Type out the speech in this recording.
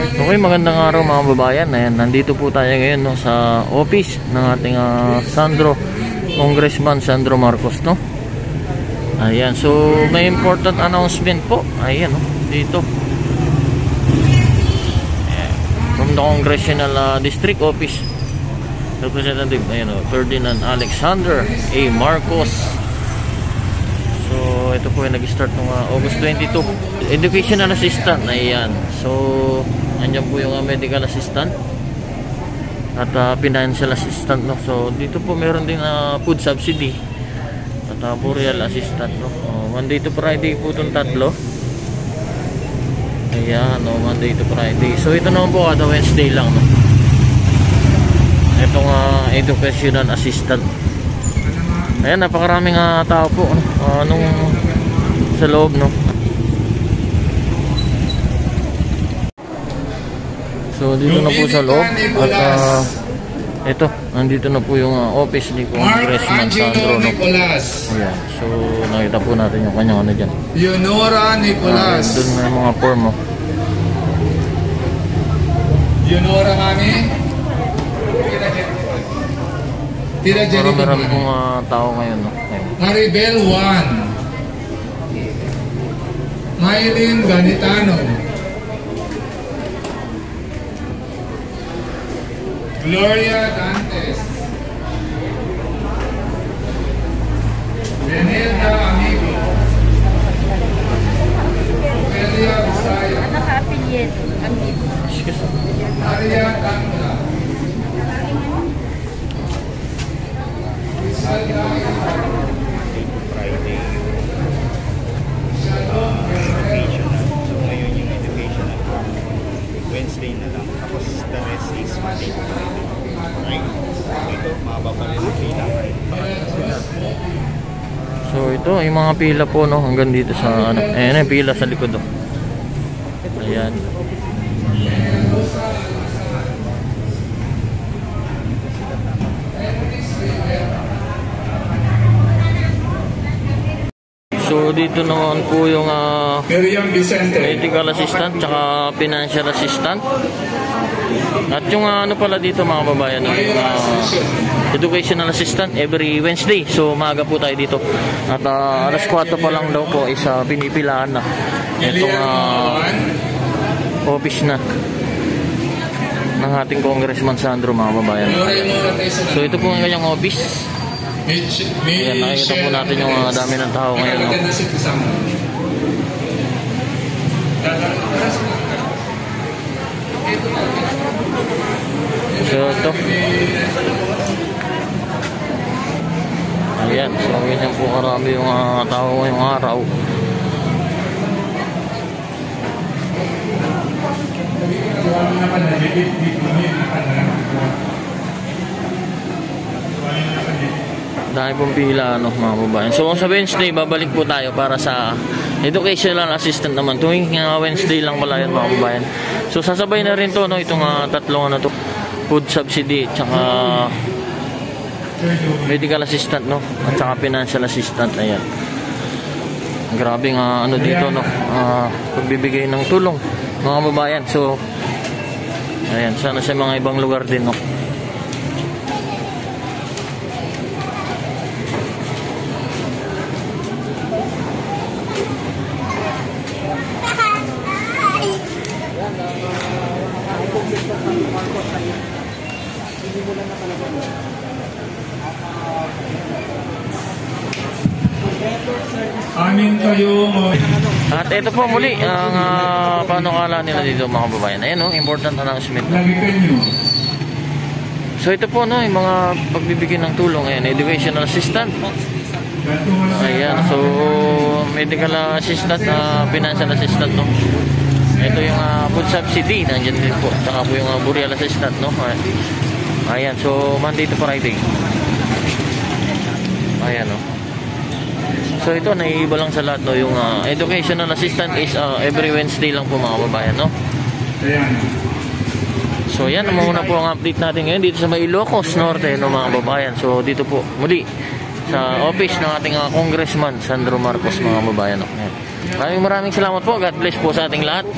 Okay, magandang araw mga babayan. Ayan, nandito po tayo ngayon no, sa office ng ating Congressman Sandro Marcos, no? Ayan, so may important announcement po. Ayan, no, dito. Ayan, from the Congressional District Office, Representative, ayan, no, Ferdinand Alexander A. Marcos. So ito po yung nag-start ng August 22. Educational assistant, ayan. So nandiyan po yung medical assistant at financial assistant, no. So dito po meron din food subsidy at burial assistant, no. Monday to Friday po itong tatlo. Ayan, no, Monday to Friday. So ito naman po kada Wednesday lang, no. Itong educational assistant. Ayan, napakaraming tao po, no, nung sa loob, no. So dito na po sa loob at ito, nandito na po yung office ni Congressman Sandro, no. Ayan, so nakita po natin yung kanyang ano dyan. Leonora Nicolas. Doon na yung mga form, no. Leonora mami. Tira Jerry. Marami pong tao ngayon, no. Maribel 1. Maylin Ganitano. Gloria Dantes. Renelda Amigo. Ofelia Visaya. Naka-affiliate. Maria Tangla. Friday educational. So ngayon yung educational Wednesday na lang. Tapos the rest is Monday to Friday. Right? Ito, mababa rin ang pila. So ito, yung mga pila po, no, hanggang dito sa ano. Ayan yung pila sa likod, no. Ayan. So dito naman po yung Miriam Vicente. medical assistant tsaka financial assistant. At yung ano pala dito mga babayan, no, educational assistant every Wednesday. So maaga po tayo dito. At alas 4 pa lang daw po is pinipilaan na itong office na ng ating Congressman Sandro, mga babayan. So ito po ang kanyang office. Ayan, nakikita po natin yung dami ng tao ngayon, no? So ito, ayan, so ganyan po karami yung tao ngayong araw. Dahil pong pila, no, mga babayan. So sa Wednesday babalik po tayo para sa educational assistant naman. Tuwing Wednesday lang pala yan, mga babayan. So sasabay na rin to, no, itong tatlong ano to, food subsidy tsaka medical assistant, no, at saka financial assistant. Ayan, grabe nga ano dito, no, pagbibigay ng tulong, mga babayan. So ayan, sana sa mga ibang lugar din, no. Amin kayo. At ito po muli ang panukala nila dito, mga babayan. Ayan, no, important announcement. So ito po, no, yung mga pagbibigay ng tulong. Ayan, educational assistant. Ayan, so medical assistant, financial assistant, no. Ito yung food subsidy, nandiyan din po. Saka po yung burial assistant, no. Ayan, so Monday to Friday. Ayan, no. So ito, naiiba lang sa lahat, no, yung educational assistant is every Wednesday lang po, mga babayan, no. So yan, muna po ang update natin ngayon dito sa Ilocos Norte, no, mga babayan. So dito po muli sa office ng ating Congressman Sandro Marcos, mga babayan, no. Maraming salamat po. God bless po sa ating lahat.